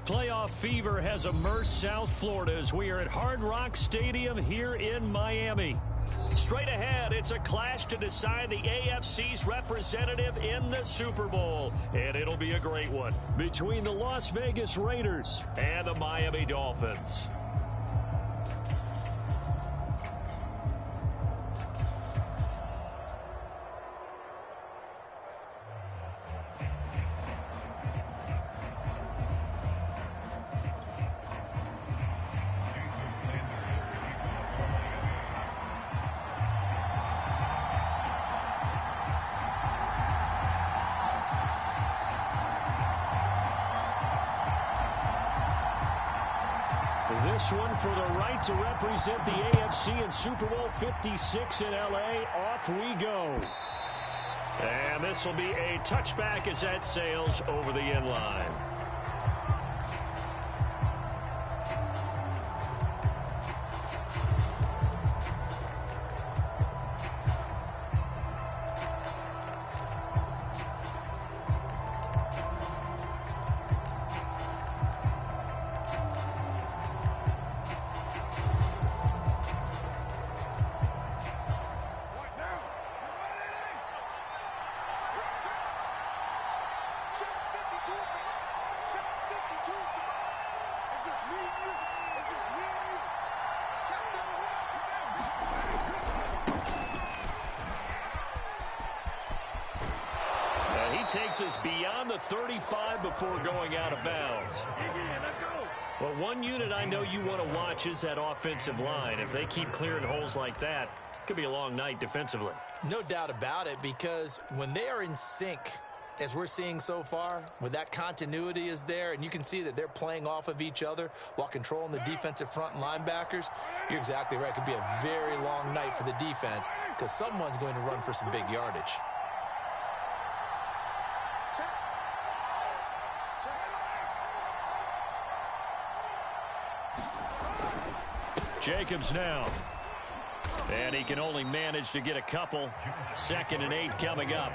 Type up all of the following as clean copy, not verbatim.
Playoff fever has immersed South Florida as we are at Hard Rock Stadium here in Miami. Straight ahead, it's a clash to decide the AFC's representative in the Super Bowl. And it'll be a great one between the Las Vegas Raiders and the Miami Dolphins. This one for the right to represent the AFC in Super Bowl 56 in L.A. Off we go. And this will be a touchback as that sails over the end line. Takes us beyond the 35 before going out of bounds. Well, one unit I know you want to watch is that offensive line. If they keep clearing holes like that, it could be a long night defensively. No doubt about it, because when they are in sync, as we're seeing so far, when that continuity is there and you can see that they're playing off of each other while controlling the defensive front and linebackers, you're exactly right. It could be a very long night for the defense because someone's going to run for some big yardage. Jacobs now. And he can only manage to get a couple. 2nd and 8 coming up.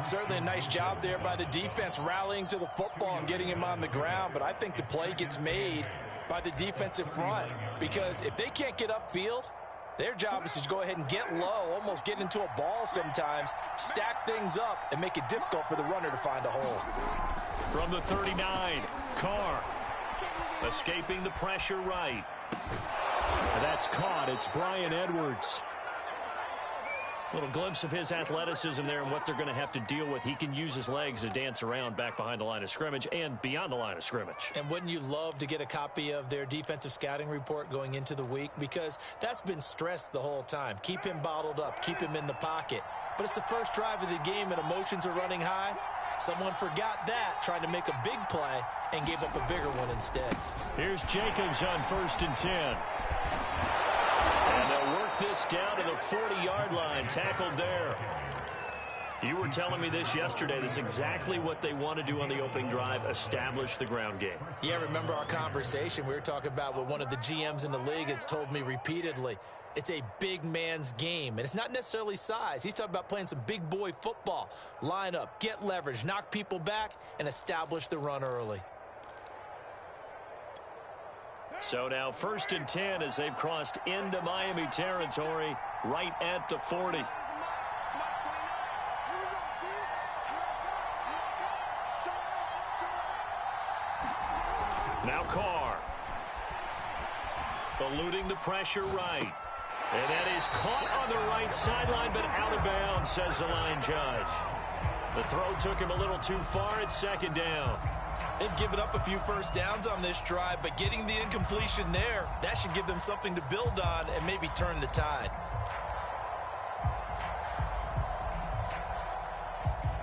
Certainly a nice job there by the defense rallying to the football and getting him on the ground. But I think the play gets made by the defensive front. Because if they can't get upfield, their job is to go ahead and get low, almost get into a ball sometimes, stack things up, and make it difficult for the runner to find a hole. From the 39, Carr. Escaping the pressure right. That's caught. It's Bryan Edwards. A little glimpse of his athleticism there and what they're going to have to deal with. He can use his legs to dance around back behind the line of scrimmage and beyond the line of scrimmage. And wouldn't you love to get a copy of their defensive scouting report going into the week? Because that's been stressed the whole time. Keep him bottled up. Keep him in the pocket. But it's the first drive of the game and emotions are running high. Someone forgot that, trying to make a big play, and gave up a bigger one instead. Here's Jacobs on 1st and 10. And they'll work this down to the 40-yard line, tackled there. You were telling me this yesterday. This is exactly what they want to do on the opening drive, establish the ground game. Yeah, remember our conversation. We were talking about what one of the GMs in the league has told me repeatedly. It's a big man's game, and it's not necessarily size. He's talking about playing some big boy football. Line up, get leverage, knock people back, and establish the run early. So now 1st and 10 as they've crossed into Miami territory right at the 40. Now Carr. Eluding the pressure right. And that is caught on the right sideline, but out of bounds, says the line judge. The throw took him a little too far. It's 2nd down. They've given up a few first downs on this drive, but getting the incompletion there, that should give them something to build on and maybe turn the tide.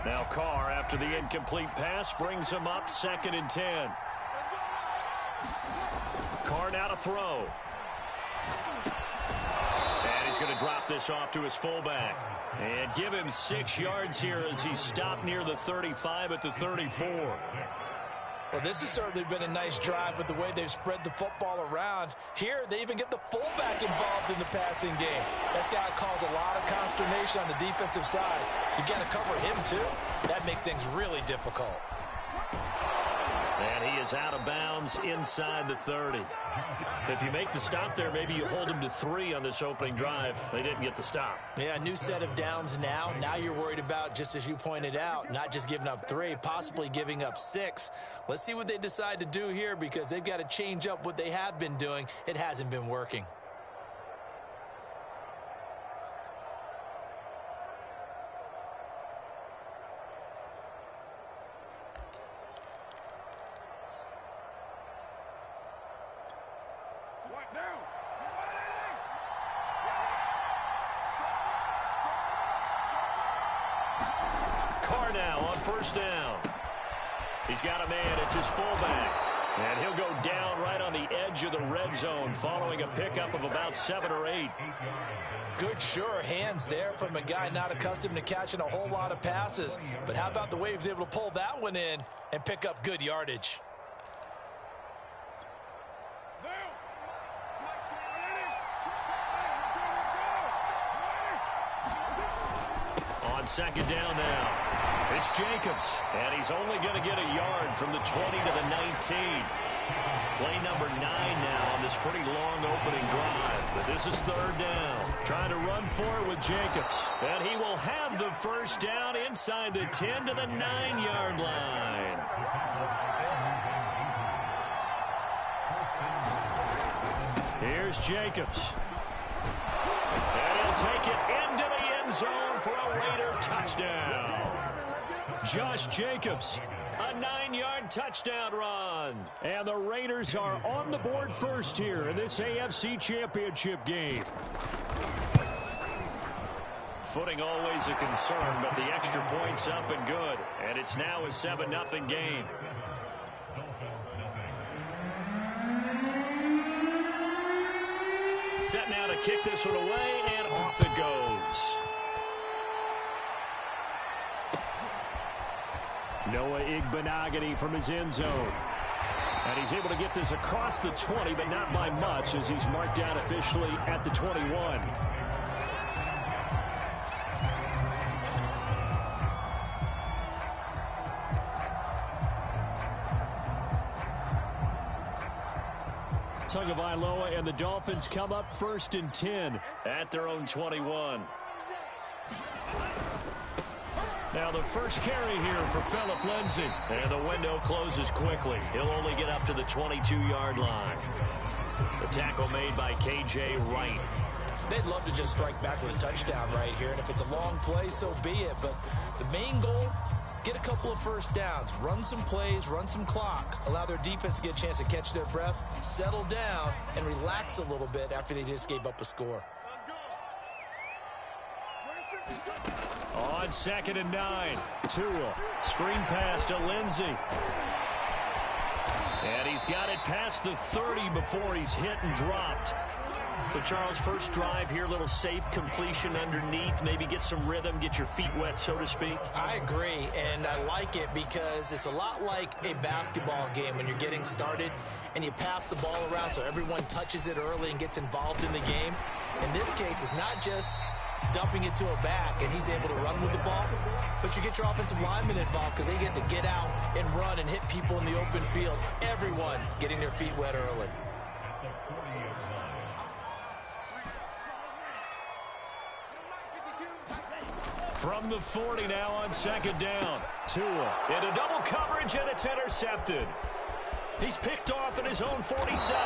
Now Carr, after the incomplete pass, brings him up 2nd and 10. Carr now to throw. And he's going to drop this off to his fullback. And give him 6 yards here as he stopped near the 35 at the 34. Well, this has certainly been a nice drive with the way they've spread the football around. Here, they even get the fullback involved in the passing game. That's got to cause a lot of consternation on the defensive side. You've got to cover him, too. That makes things really difficult. And he is out of bounds inside the 30. If you make the stop there, maybe you hold him to 3 on this opening drive. They didn't get the stop. Yeah, new set of downs now. Now you're worried about, just as you pointed out, not just giving up 3, possibly giving up 6. Let's see what they decide to do here, because they've got to change up what they have been doing. It hasn't been working. First down. He's got a man. It's his fullback. And he'll go down right on the edge of the red zone following a pickup of about 7 or 8. Good, sure hands there from a guy not accustomed to catching a whole lot of passes. But how about the way he was able to pull that one in and pick up good yardage? On second down now. It's Jacobs, and he's only going to get a yard from the 20 to the 19. Play number 9 now on this pretty long opening drive. But this is third down. Trying to run for it with Jacobs. And he will have the first down inside the 10 to the 9-yard line. Here's Jacobs. And he'll take it into the end zone for a Raider touchdown. Josh Jacobs, a 9-yard touchdown run. And the Raiders are on the board first here in this AFC Championship game. Footing always a concern, but the extra point's up and good. And it's now a 7-0 game. Set now to kick this one away, and off it goes. Noah Igbenogany from his end zone. And he's able to get this across the 20, but not by much, as he's marked down officially at the 21. Tagovailoa and the Dolphins come up 1st and 10 at their own 21. Now the first carry here for Phillip Lindsay. And the window closes quickly. He'll only get up to the 22-yard line. The tackle made by K.J. Wright. They'd love to just strike back with a touchdown right here. And if it's a long play, so be it. But the main goal, get a couple of first downs. Run some plays, run some clock. Allow their defense to get a chance to catch their breath, settle down, and relax a little bit after they just gave up a score. On 2nd and 9, Tua, screen pass to Lindsay. And he's got it past the 30 before he's hit and dropped. So, Charles, first drive here, little safe completion underneath. Maybe get some rhythm, get your feet wet, so to speak. I agree, and I like it because it's a lot like a basketball game when you're getting started and you pass the ball around so everyone touches it early and gets involved in the game. In this case, it's not just dumping it to a back and he's able to run with the ball, but you get your offensive linemen involved because they get to get out and run and hit people in the open field. Everyone getting their feet wet early. From the 40 now on 2nd down. Tua into double coverage, and it's intercepted. He's picked off in his own 47.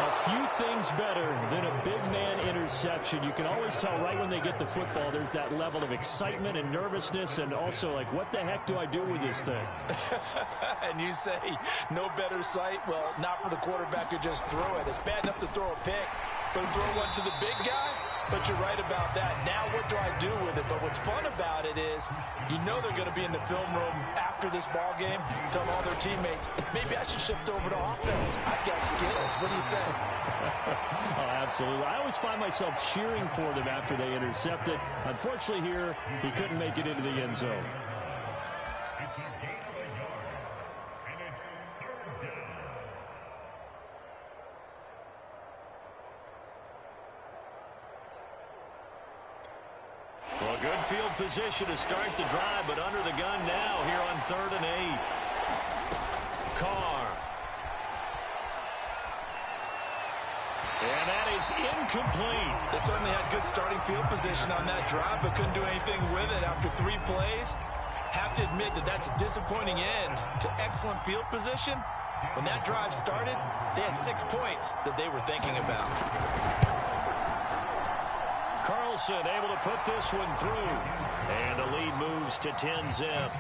A few things better than a big man interception. You can always tell right when they get the football, there's that level of excitement and nervousness, and also like, what the heck do I do with this thing? And you say, no better sight? Well, not for the quarterback who just threw it. It's bad enough to throw a pick, but throw one to the big guy? But you're right about that. Now what do I do with it? But what's fun about it is you know they're going to be in the film room after this ball game, tell all their teammates, maybe I should shift over to offense. I've got skills. What do you think? Oh, absolutely. I always find myself cheering for them after they intercept it. Unfortunately here, he couldn't make it into the end zone. Well, good field position to start the drive, but under the gun now here on 3rd and 8. Carr. And that is incomplete. They certainly had good starting field position on that drive, but couldn't do anything with it after 3 plays. Have to admit that that's a disappointing end to excellent field position. When that drive started, they had 6 points that they were thinking about. Carlson able to put this one through. And the lead moves to 10-zip.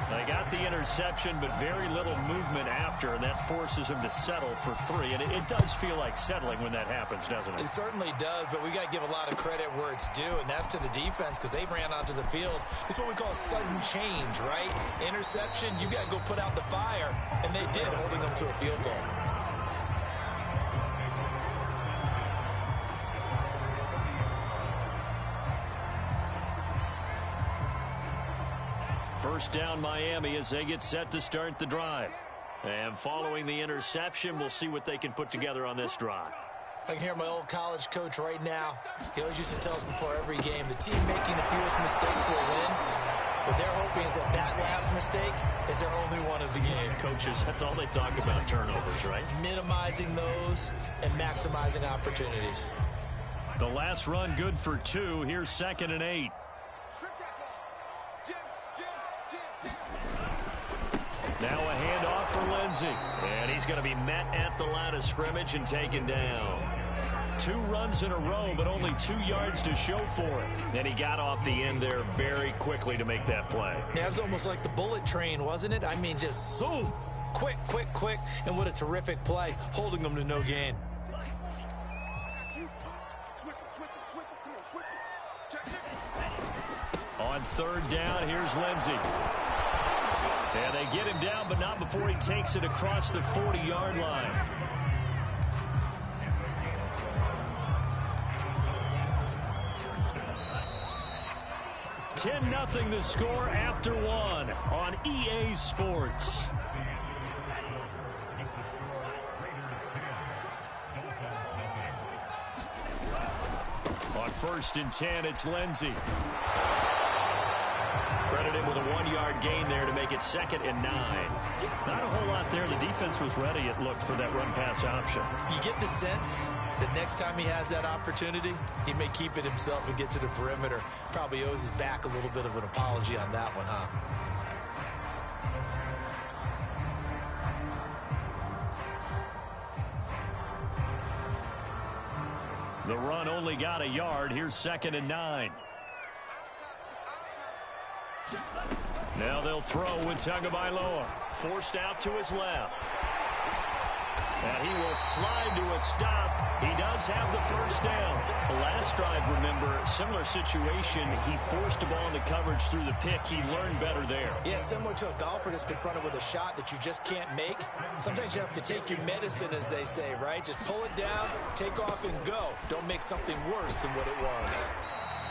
They got the interception, but very little movement after, and that forces him to settle for 3. And it does feel like settling when that happens, doesn't it? It certainly does, but we got to give a lot of credit where it's due, and that's to the defense because they ran onto the field. It's what we call sudden change, right? Interception, you got to go put out the fire, and they did, holding them to a field goal. First down Miami as they get set to start the drive. And following the interception, we'll see what they can put together on this drive. I can hear my old college coach right now. He always used to tell us before every game, the team making the fewest mistakes will win. What they're hoping is that that last mistake is their only one of the game. Coaches, that's all they talk about, turnovers, right? Minimizing those and maximizing opportunities. The last run good for 2. Here's 2nd and 8. Now a handoff for Lindsey. And he's going to be met at the line of scrimmage and taken down. 2 runs in a row, but only 2 yards to show for it. And he got off the end there very quickly to make that play. Yeah, it was almost like the bullet train, wasn't it? I mean, just zoom. Quick, quick, quick. And what a terrific play, holding them to no gain. On 3rd down, here's Lindsey. And they get him down, but not before he takes it across the 40-yard line. (10-0) the score after 1 on EA Sports. On 1st and 10, it's Lindsey. Credited with a 1-yard gain there to make it 2nd and 9. Not a whole lot there. The defense was ready, it looked, for that run-pass option. You get the sense that next time he has that opportunity, he may keep it himself and get to the perimeter. Probably owes his back a little bit of an apology on that one, huh? The run only got a yard. Here's 2nd and 9. Now they'll throw with Tagovailoa. Forced out to his left. And he will slide to a stop. He does have the first down. The last drive, remember, similar situation. He forced the ball into coverage through the pick. He learned better there. Yeah, similar to a golfer that's confronted with a shot that you just can't make. Sometimes you have to take your medicine, as they say, right? Just pull it down, take off, and go. Don't make something worse than what it was.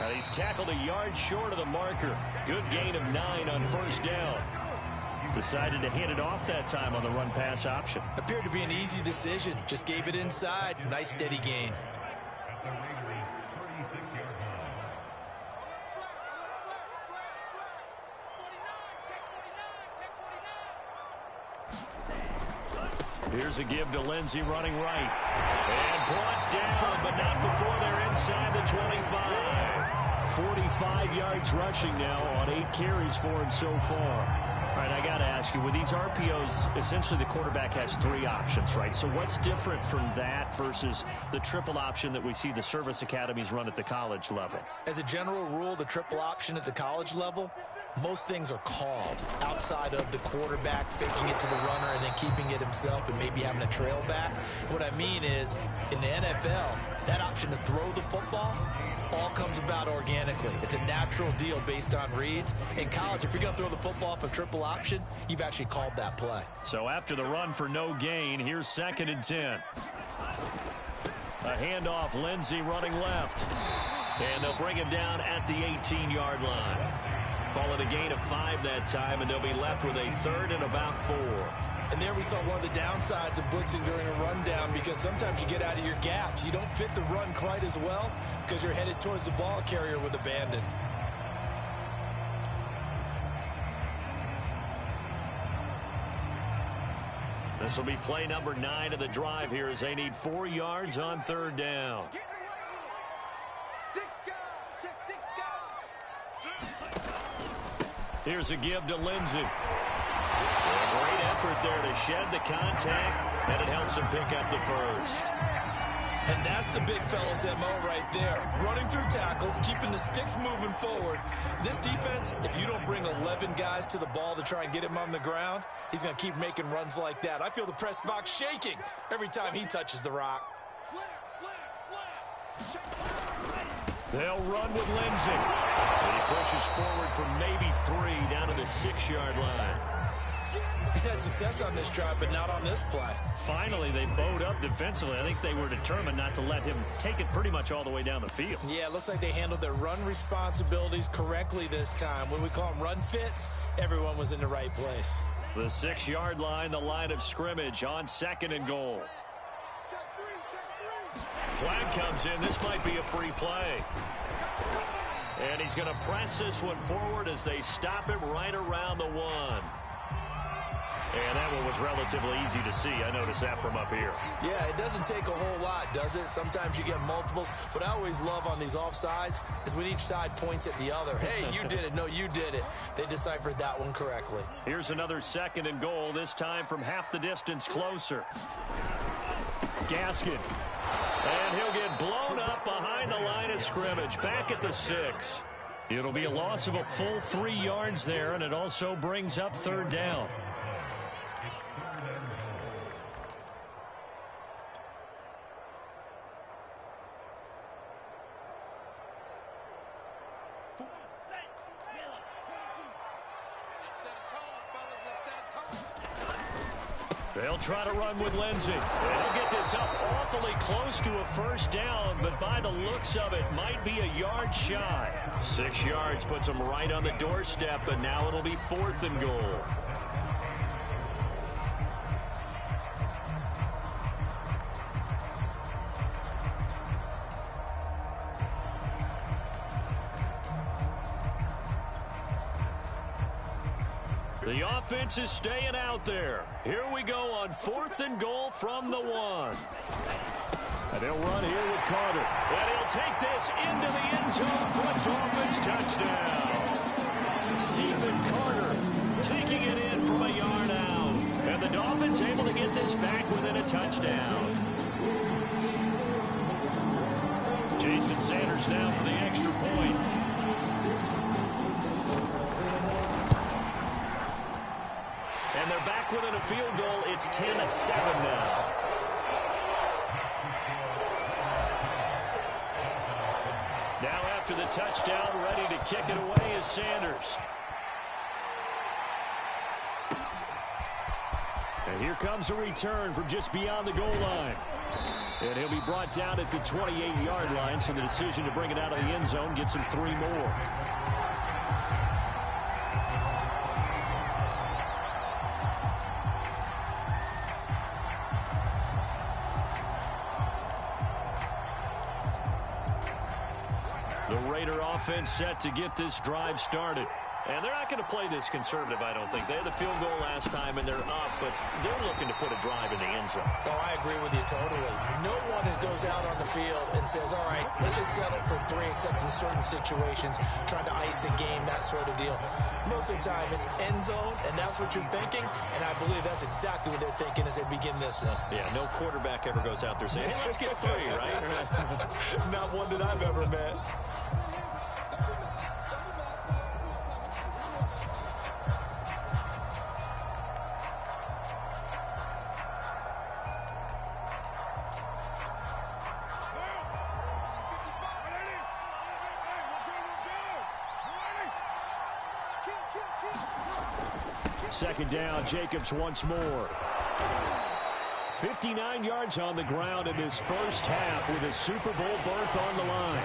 And he's tackled a yard short of the marker. Good gain of 9 on 1st down. Decided to hand it off that time on the run-pass option. Appeared to be an easy decision. Just gave it inside. Nice steady gain. Here's a give to Lindsey running right. And brought down, but not before they're inside the 25. 45 yards rushing now on 8 carries for him so far. All right, I got to ask you, with these RPOs, essentially the quarterback has 3 options, right? So what's different from that versus the triple option that we see the service academies run at the college level? As a general rule, the triple option at the college level, most things are called outside of the quarterback faking it to the runner and then keeping it himself and maybe having a trail back. What I mean is, in the NFL, that option to throw the football all comes about organically. It's a natural deal based on reads. In college, if you're going to throw the football for triple option, you've actually called that play. So after the run for no gain, here's 2nd and 10. A handoff, Lindsey running left. And they'll bring him down at the 18-yard line. Call it a gain of 5 that time, and they'll be left with a 3rd and about 4. And there we saw one of the downsides of blitzing during a rundown, because sometimes you get out of your gaps. You don't fit the run quite as well because you're headed towards the ball carrier with abandon. This will be play number 9 of the drive here as they need 4 yards on 3rd down. Here's a give to Lindsey. A great effort there to shed the contact, and it helps him pick up the first. And that's the big fella's MO right there. Running through tackles, keeping the sticks moving forward. This defense, if you don't bring 11 guys to the ball to try and get him on the ground, he's going to keep making runs like that. I feel the press box shaking every time he touches the rock. They'll run with Lindsey. And he pushes forward for maybe 3 down to the 6-yard line. He's had success on this drive, but not on this play. Finally, they bowed up defensively. I think they were determined not to let him take it pretty much all the way down the field. Yeah, it looks like they handled their run responsibilities correctly this time. What we call them run fits, everyone was in the right place. The 6-yard line, the line of scrimmage on 2nd and goal. Flag comes in. This might be a free play. And he's going to press this one forward as they stop him right around the 1. And that one was relatively easy to see. I noticed that from up here. Yeah, it doesn't take a whole lot, does it? Sometimes you get multiples. What I always love on these offsides is when each side points at the other. Hey, you did it. No, you did it. They deciphered that one correctly. Here's another 2nd and goal, this time from half the distance closer. Gaskin. And he'll get blown up behind the line of scrimmage, back at the 6. It'll be a loss of a full 3 yards there, and it also brings up 3rd down. They'll try to run with Lindsey. And he'll get this up awfully close to a 1st down, but by the looks of it, might be a yard shy. 6 yards puts him right on the doorstep, but now it'll be 4th and goal. The offense is staying out there. Here we go on 4th and goal from the 1. And they'll run here with Carter. And he'll take this into the end zone for a Dolphins touchdown. Stephen Carter taking it in from a yard out. And the Dolphins able to get this back within a touchdown. Jason Sanders now for the extra point. And they're back within a field goal. It's 10-7 now. Now after the touchdown, ready to kick it away is Sanders. And here comes a return from just beyond the goal line. And he'll be brought down at the 28-yard line, so the decision to bring it out of the end zone gets him 3 more. The Raider offense set to get this drive started. And they're not going to play this conservative, I don't think. They had the field goal last time, and they're up, but they're looking to put a drive in the end zone. Oh, I agree with you totally. No one goes out on the field and says, all right, let's just settle for 3, except in certain situations, trying to ice a game, that sort of deal. Most of the time, it's end zone, and that's what you're thinking, and I believe that's exactly what they're thinking as they begin this one. Yeah, no quarterback ever goes out there saying, hey, let's get 3, right? Not one that I've ever met. Second down, Jacobs once more. 59 yards on the ground in this first half with a Super Bowl berth on the line.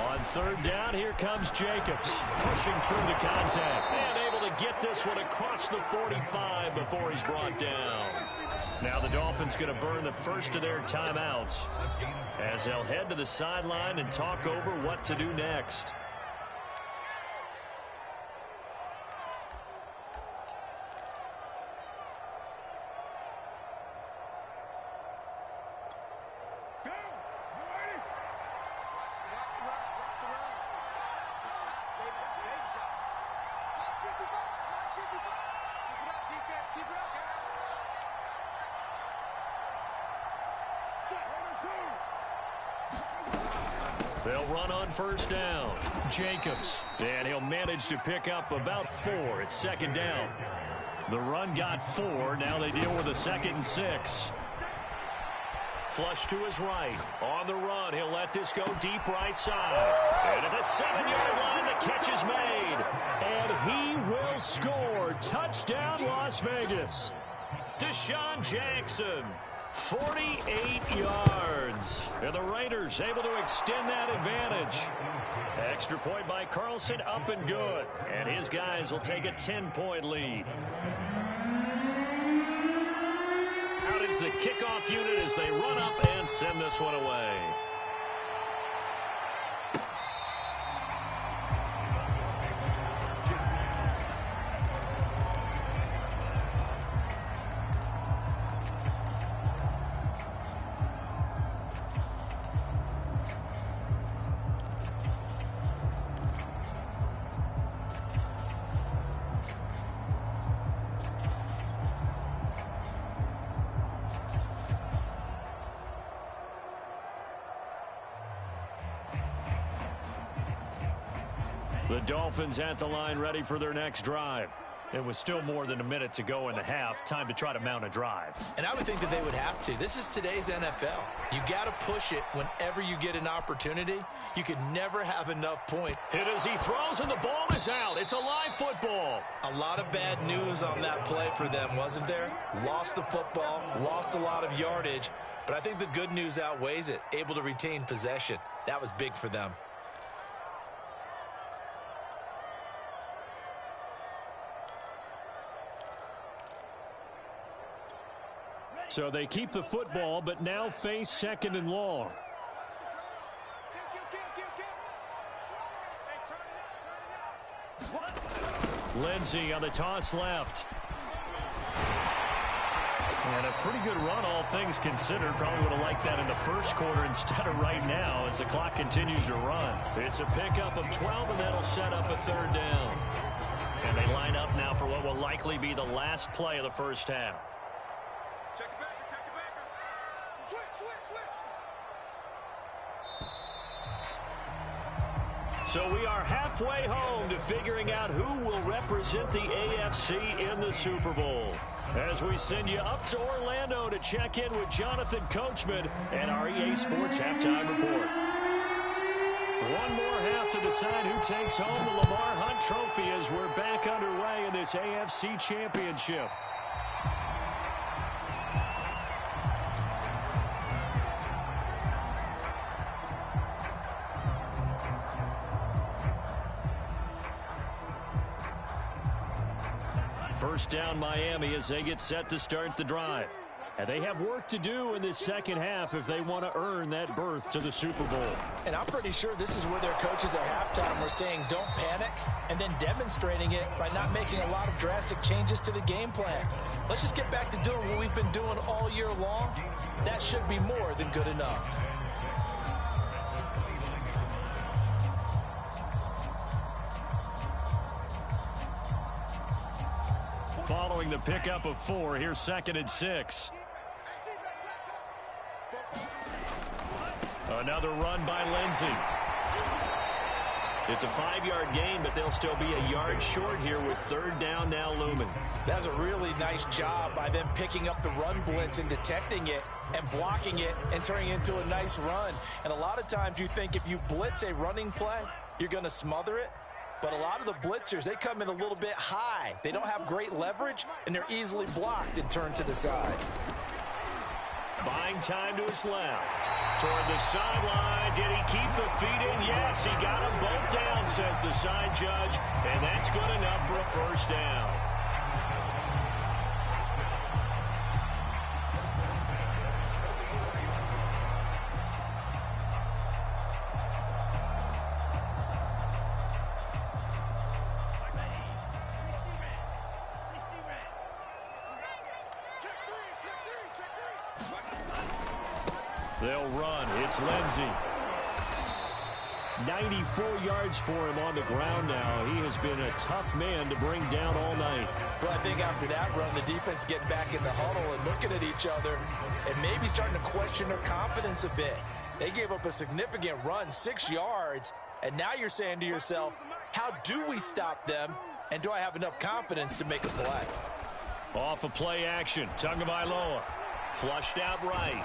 On 3rd down, here comes Jacobs, pushing through the contact and able to get this one across the 45 before he's brought down. Now the Dolphins going to burn the first of their timeouts as they'll head to the sideline and talk over what to do next. They'll run on first down. Jacobs. And he'll manage to pick up about 4. It's second down. The run got 4. Now they deal with a 2nd and 6. Flush to his right. On the run, he'll let this go deep right side. And at the 7-yard line, the catch is made. And he will score. Touchdown, Las Vegas. Deshaun Jackson. 48 yards. And the Raiders able to extend that advantage. Extra point by Carlson, up and good. And his guys will take a 10-point lead. Out is the kickoff unit as they run up and send this one away. The Dolphins at the line, ready for their next drive. It was still more than a minute to go in the half. Time to try to mount a drive. And I would think that they would have to. This is today's NFL. You got to push it whenever you get an opportunity. You could never have enough point. Hit as he throws, and the ball is out. It's a live football. A lot of bad news on that play for them, wasn't there? Lost the football, lost a lot of yardage. But I think the good news outweighs it. Able to retain possession. That was big for them. So they keep the football, but now face 2nd and long. Lindsey on the toss left. And a pretty good run, all things considered. Probably would have liked that in the first quarter instead of right now as the clock continues to run. It's a pickup of 12, and that'll set up a 3rd down. And they line up now for what will likely be the last play of the first half. Check the backer, check the backer. Switch. So we are halfway home to figuring out who will represent the AFC in the Super Bowl. As we send you up to Orlando to check in with Jonathan Coachman and our EA Sports Halftime Report. One more half to decide who takes home the Lamar Hunt Trophy as we're back underway in this AFC Championship. First down Miami as they get set to start the drive. And they have work to do in this second half if they want to earn that berth to the Super Bowl. And I'm pretty sure this is where their coaches at halftime were saying don't panic, and then demonstrating it by not making a lot of drastic changes to the game plan. Let's just get back to doing what we've been doing all year long. That should be more than good enough. Following the pickup of 4, here's 2nd and 6. Another run by Lindsey. It's a 5-yard gain, but they'll still be a yard short here with 3rd down now looming. That's a really nice job by them picking up the run blitz and detecting it and blocking it and turning it into a nice run. And a lot of times you think if you blitz a running play, you're going to smother it. But a lot of the blitzers, they come in a little bit high. They don't have great leverage, and they're easily blocked and turned to the side. Buying time to his left. Toward the sideline. Did he keep the feet in? Yes, he got them both down, says the side judge. And that's good enough for a first down. They'll run. It's Lindsey. 94 yards for him on the ground now. He has been a tough man to bring down all night. Well, I think after that run, the defense getting back in the huddle and looking at each other and maybe starting to question their confidence a bit. They gave up a significant run, 6 yards, and now you're saying to yourself, how do we stop them, and do I have enough confidence to make a play? Off of play action, Tagovailoa flushed out right.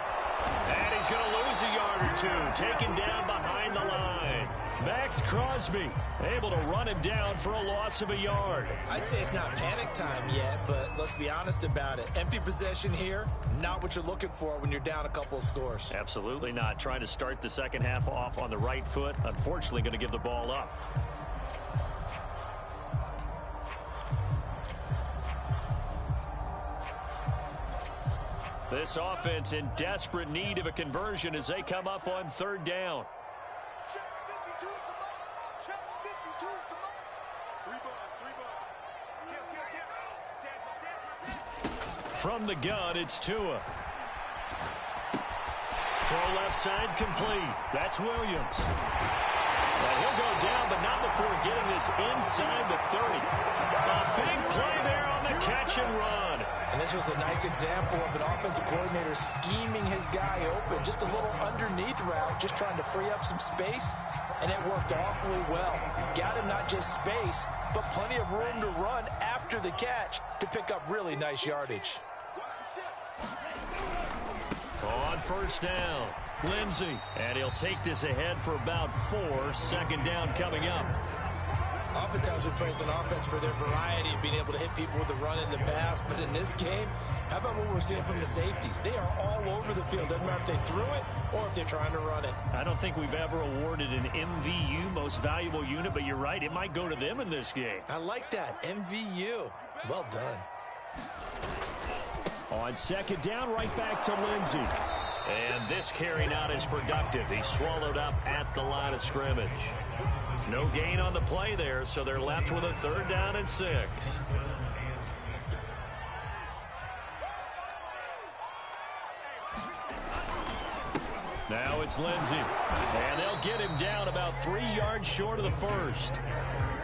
And he's going to lose a yard or two, taken down behind the line. Max Crosby able to run him down for a loss of a yard. I'd say it's not panic time yet, but let's be honest about it. Empty possession here, not what you're looking for when you're down a couple of scores. Absolutely not. Trying to start the second half off on the right foot. Unfortunately, going to give the ball up. This offense in desperate need of a conversion as they come up on third down. Check 52's the mark. Check 52's the mark. 3 balls, 3 balls. From the gun, it's Tua. Throw left side complete. That's Williams. Well, he'll go down, but not before getting this inside the 30. A big play there on the catch and run. And this was a nice example of an offensive coordinator scheming his guy open. Just a little underneath route, just trying to free up some space, and it worked awfully well. Got him not just space, but plenty of room to run after the catch to pick up really nice yardage. On first down, Lindsey. And he'll take this ahead for about 4. Second down coming up. Oftentimes we praise an offense for their variety of being able to hit people with the run in the pass, but in this game, how about what we're seeing from the safeties? They are all over the field. Doesn't matter if they threw it or if they're trying to run it. I don't think we've ever awarded an MVU, most valuable unit, but you're right, it might go to them in this game. I like that, MVU. Well done. On second down, right back to Lindsey. And this carry not as productive. He's swallowed up at the line of scrimmage. No gain on the play there, so they're left with a 3rd down and 6. Now it's Lindsey. And they'll get him down about 3 yards short of the first.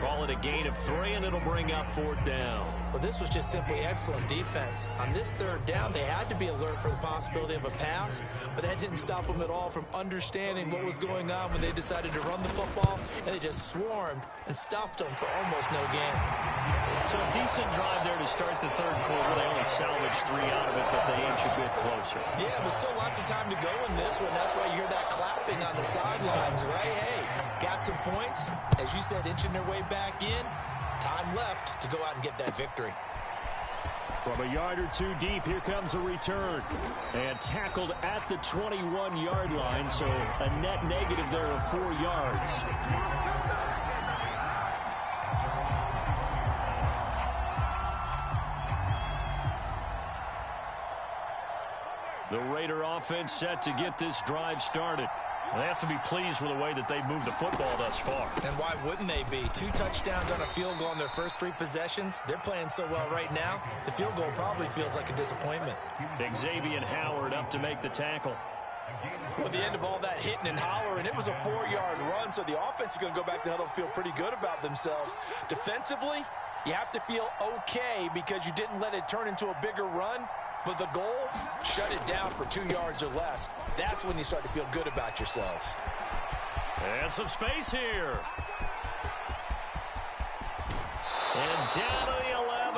Call it a gain of 3, and it'll bring up 4th down. Well, this was just simply excellent defense. On this 3rd down, they had to be alert for the possibility of a pass, but that didn't stop them at all from understanding what was going on when they decided to run the football, and they just swarmed and stuffed them for almost no gain. So a decent drive there to start the 3rd quarter. They only salvaged 3 out of it, but they inch a bit closer. Yeah, but still lots of time to go in this one. That's why you hear that clapping on the sidelines, right? Hey, got some points. As you said, inching their way back in. Time left to go out and get that victory. From a yard or 2 deep, here comes a return. And tackled at the 21-yard line, so a net negative there of 4 yards. The Raider offense set to get this drive started. They have to be pleased with the way that they've moved the football thus far. And why wouldn't they be? 2 touchdowns on a field goal in their first 3 possessions. They're playing so well right now, the field goal probably feels like a disappointment. Xavier Howard up to make the tackle. Well, at the end of all that hitting and hollering, it was a 4-yard run, so the offense is going to go back to huddle and feel pretty good about themselves. Defensively, you have to feel okay because you didn't let it turn into a bigger run. But the goal, shut it down for 2 yards or less. That's when you start to feel good about yourselves. And some space here. And down to the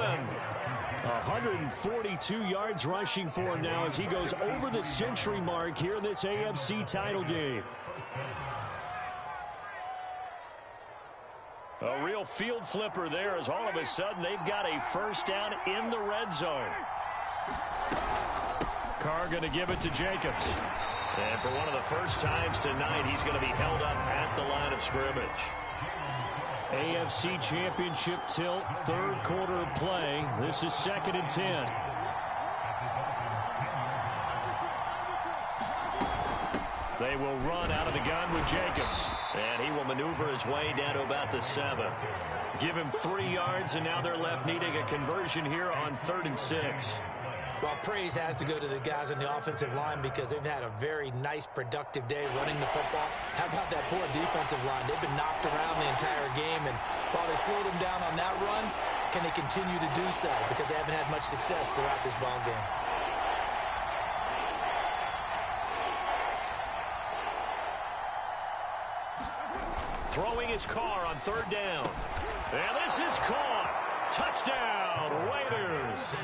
11. 142 yards rushing for him now as he goes over the century mark here in this AFC title game. A real field flipper there as all of a sudden they've got a 1st down in the red zone. Carr going to give it to Jacobs. And for one of the first times tonight, he's going to be held up at the line of scrimmage. AFC Championship tilt, 3rd quarter of play. This is 2nd and 10. They will run out of the gun with Jacobs. And he will maneuver his way down to about the 7. Give him 3 yards, and now they're left needing a conversion here on 3rd and 6. Well, praise has to go to the guys on the offensive line because they've had a very nice, productive day running the football. How about that poor defensive line? They've been knocked around the entire game, and while they slowed them down on that run, can they continue to do so? Because they haven't had much success throughout this ball game. Throwing his car on third down. And this is caught. Touchdown, Raiders.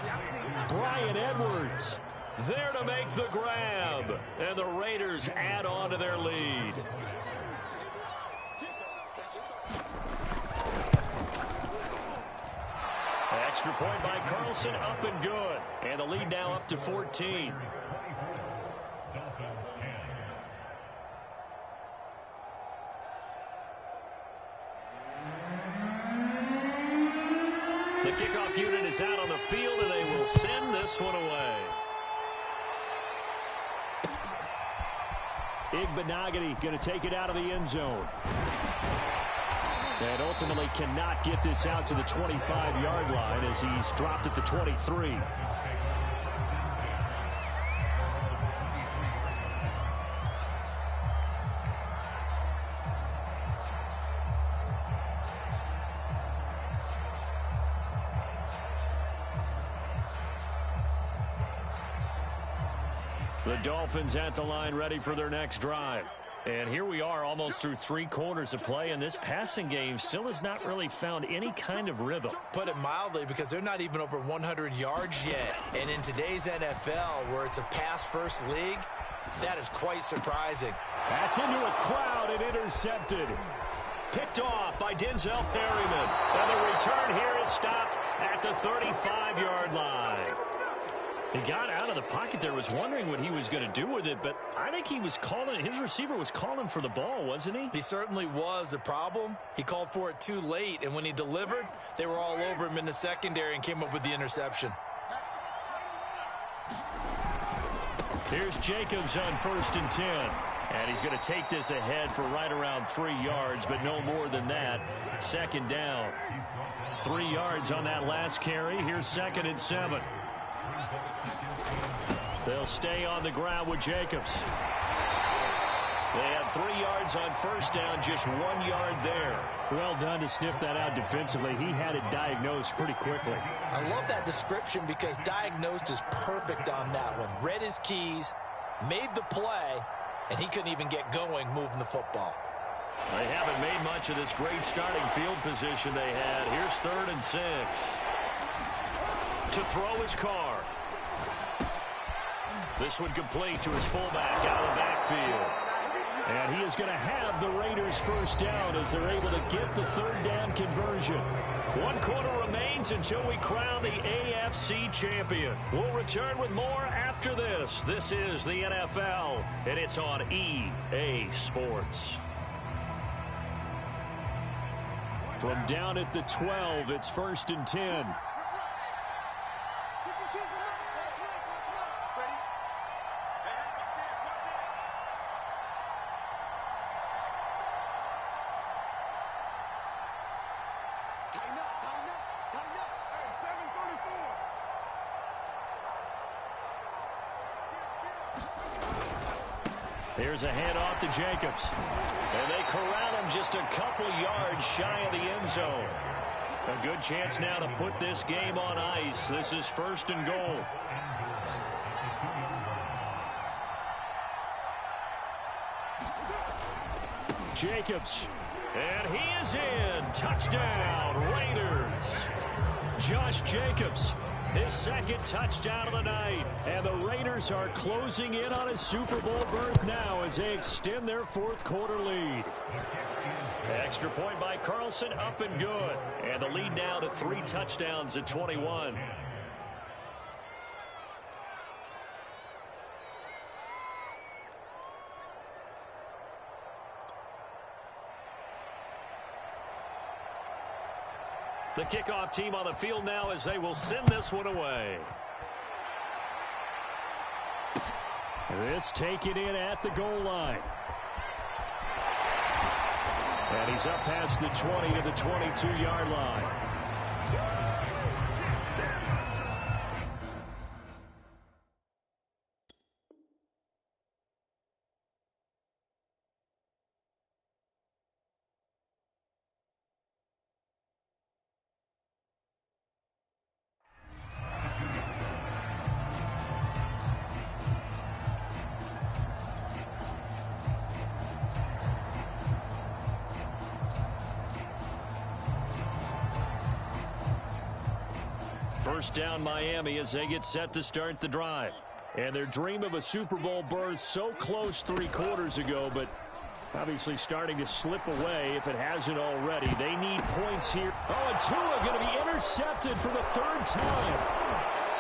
Bryan Edwards there to make the grab. And the Raiders add on to their lead. Extra point by Carlson, up and good. And the lead now up to 14. The kickoff unit is out on the field, and they will send this one away. Igbenogany going to take it out of the end zone. And ultimately cannot get this out to the 25-yard line as he's dropped at the 23. The Dolphins at the line ready for their next drive. And here we are almost through 3 quarters of play, and this passing game still has not really found any kind of rhythm. Put it mildly, because they're not even over 100 yards yet. And in today's NFL, where it's a pass-first league, that is quite surprising. That's into a crowd and intercepted. Picked off by Denzel Perryman. And the return here is stopped at the 35-yard line. He got out of the pocket there, was wondering what he was going to do with it, but I think he was calling, his receiver was calling for the ball, wasn't he? He certainly was. The problem, he called for it too late, and when he delivered, they were all over him in the secondary and came up with the interception. Here's Jacobs on 1st and 10. And he's going to take this ahead for right around 3 yards, but no more than that. 2nd down. 3 yards on that last carry. Here's 2nd and 7. They'll stay on the ground with Jacobs. They have 3 yards on 1st down, just 1 yard there. Well done to sniff that out defensively. He had it diagnosed pretty quickly. I love that description because diagnosed is perfect on that one. Read his keys, made the play, and he couldn't even get going moving the football. They haven't made much of this great starting field position they had. Here's 3rd and 6. To throw his car. This one complete to his fullback out of the backfield. And he is going to have the Raiders 1st down as they're able to get the 3rd down conversion. 1 quarter remains until we crown the AFC champion. We'll return with more after this. This is the NFL, and it's on EA Sports. From down at the 12, it's 1st and 10. Here's a handoff to Jacobs. And they corral him just a couple yards shy of the end zone. A good chance now to put this game on ice. This is 1st and goal. Jacobs. And he is in. Touchdown, Raiders. Josh Jacobs. His 2nd touchdown of the night. And the Raiders are closing in on a Super Bowl berth now as they extend their 4th quarter lead. Extra point by Carlson, up and good. And the lead now to 3 touchdowns at 21. The kickoff team on the field now as they will send this one away. This taken in at the goal line. And he's up past the 20 to the 22-yard line. First down Miami as they get set to start the drive. And their dream of a Super Bowl berth so close 3 quarters ago, but obviously starting to slip away if it hasn't already. They need points here. Oh, and Tua going to be intercepted for the 3rd time.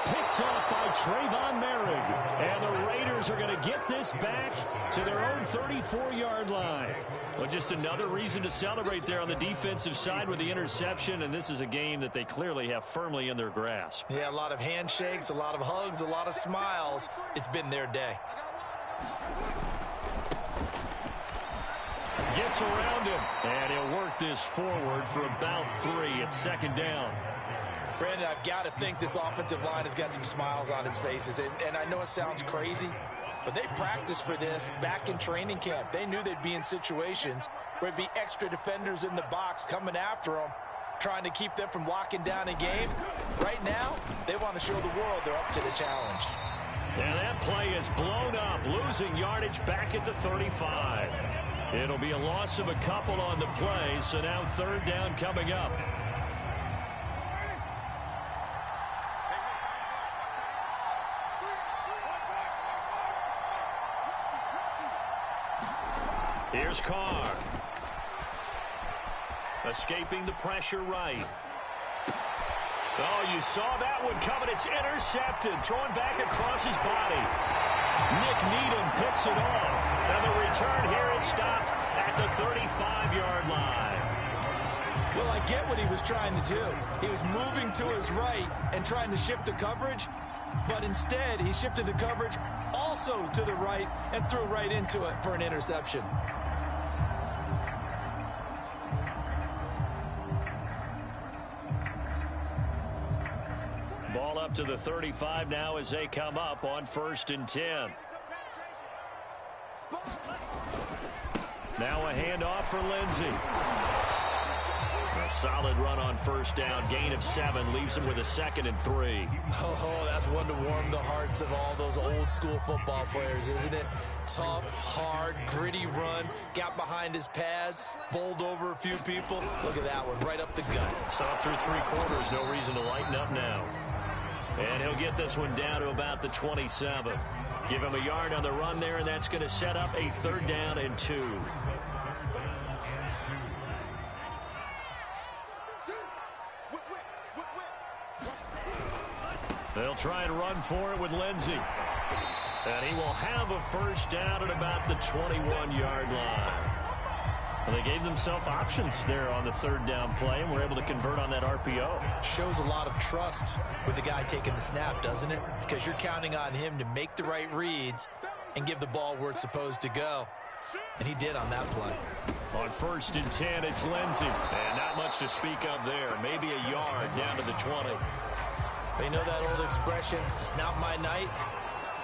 Picked off by Trayvon Merrick. And the Raiders are going to get this back to their own 34-yard line. Well, just another reason to celebrate there on the defensive side with the interception, and this is a game that they clearly have firmly in their grasp. Yeah, a lot of handshakes, a lot of hugs, a lot of smiles. It's been their day. Gets around him, and he'll work this forward for about 3. It's 2nd down. Brandon, I've got to think this offensive line has got some smiles on its faces. And I know it sounds crazy, but they practiced for this back in training camp. They knew they'd be in situations where it'd be extra defenders in the box coming after them, trying to keep them from locking down a game. Right now, they want to show the world they're up to the challenge. And that play is blown up, losing yardage back at the 35. It'll be a loss of a couple on the play, so now 3rd down coming up. Here's Carr. Escaping the pressure right. Oh, you saw that one coming. It's intercepted. Thrown back across his body. Nick Needham picks it off. And the return here is stopped at the 35-yard line. Well, I get what he was trying to do. He was moving to his right and trying to shift the coverage. But instead, he shifted the coverage also to the right and threw right into it for an interception. Ball up to the 35 now as they come up on 1st and 10. Now a handoff for Lindsey. A solid run on 1st down. Gain of 7 leaves him with a 2nd and 3. Oh, that's one to warm the hearts of all those old school football players, isn't it? Tough, hard, gritty run. Got behind his pads, bowled over a few people. Look at that one, right up the gut. So up through 3 quarters, no reason to lighten up now. And he'll get this one down to about the 27. Give him a yard on the run there, and that's going to set up a 3rd down and 2. They'll try and run for it with Lindsey. And he will have a 1st down at about the 21-yard line. And they gave themselves options there on the 3rd down play and were able to convert on that RPO. Shows a lot of trust with the guy taking the snap, doesn't it? Because you're counting on him to make the right reads and give the ball where it's supposed to go. And he did on that play. On 1st and 10, it's Lindsey. And not much to speak of there. Maybe a yard down to the 20. You know that old expression, it's not my night?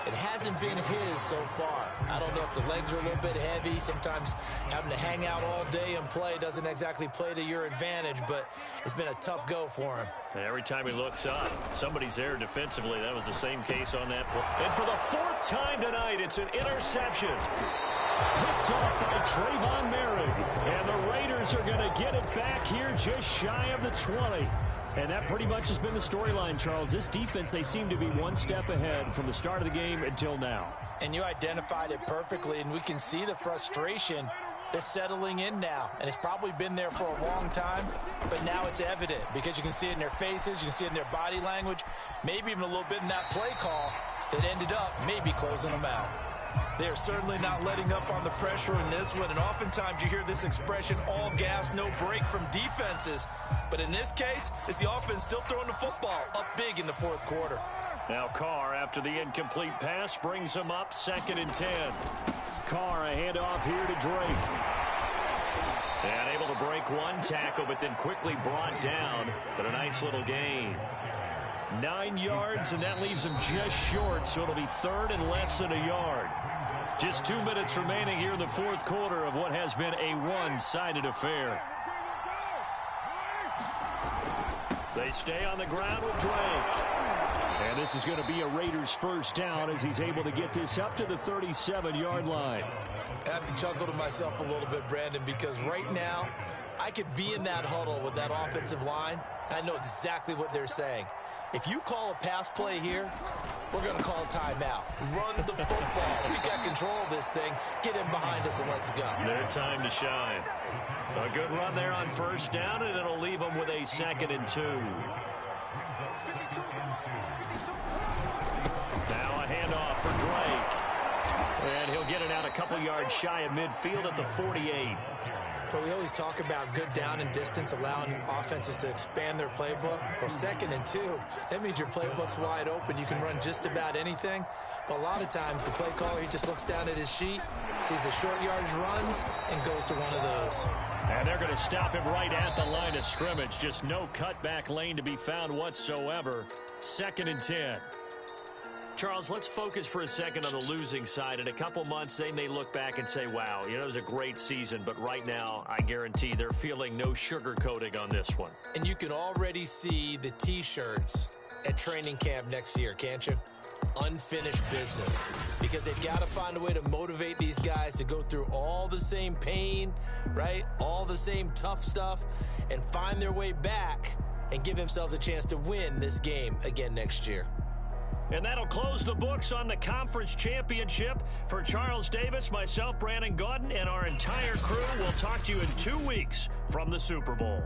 It hasn't been his so far. I don't know if the legs are a little bit heavy. Sometimes having to hang out all day and play doesn't exactly play to your advantage, but it's been a tough go for him. And every time he looks up, somebody's there defensively. That was the same case on that play. And for the 4th time tonight, it's an interception. Picked off by Trayvon Merrick. And the Raiders are going to get it back here just shy of the 20. And that pretty much has been the storyline, Charles. This defense, they seem to be one step ahead from the start of the game until now. And you identified it perfectly, and we can see the frustration that's settling in now. And it's probably been there for a long time, but now it's evident because you can see it in their faces, you can see it in their body language, maybe even a little bit in that play call that ended up maybe closing them out. They are certainly not letting up on the pressure in this one, and oftentimes you hear this expression, all gas, no break from defenses. But in this case, it's the offense still throwing the football up big in the 4th quarter. Now Carr, after the incomplete pass, brings him up 2nd and 10. Carr, a handoff here to Drake. And able to break one tackle, but then quickly brought down. But a nice little gain. 9 yards, and that leaves him just short, so it'll be 3rd and less than a yard. Just 2 minutes remaining here in the 4th quarter of what has been a one-sided affair. They stay on the ground with Drake. And this is going to be a Raiders 1st down as he's able to get this up to the 37-yard line. I have to chuckle to myself a little bit, Brandon, because right now I could be in that huddle with that offensive line, and I know exactly what they're saying. If you call a pass play here, we're going to call a timeout. Run the football. We got control of this thing. Get in behind us and let's go. Their time to shine. A good run there on first down, and it'll leave them with a 2nd and 2. Now a handoff for Drake. And he'll get it out a couple yards shy of midfield at the 48. But we always talk about good down and distance, allowing offenses to expand their playbook. Well, 2nd and 2, that means your playbook's wide open. You can run just about anything. But a lot of times, the play caller, he just looks down at his sheet, sees the short yardage runs, and goes to one of those. And they're going to stop him right at the line of scrimmage. Just no cutback lane to be found whatsoever. 2nd and 10. Charles, let's focus for a second on the losing side. In a couple months, they may look back and say, wow, it was a great season. But right now, I guarantee they're feeling no sugarcoating on this one. And you can already see the T-shirts at training camp next year, can't you? Unfinished business. Because they've got to find a way to motivate these guys to go through all the same pain, right? All the same tough stuff, and find their way back and give themselves a chance to win this game again next year. And that'll close the books on the conference championship. For Charles Davis, myself, Brandon Gaudin, and our entire crew, we'll talk to you in 2 weeks from the Super Bowl.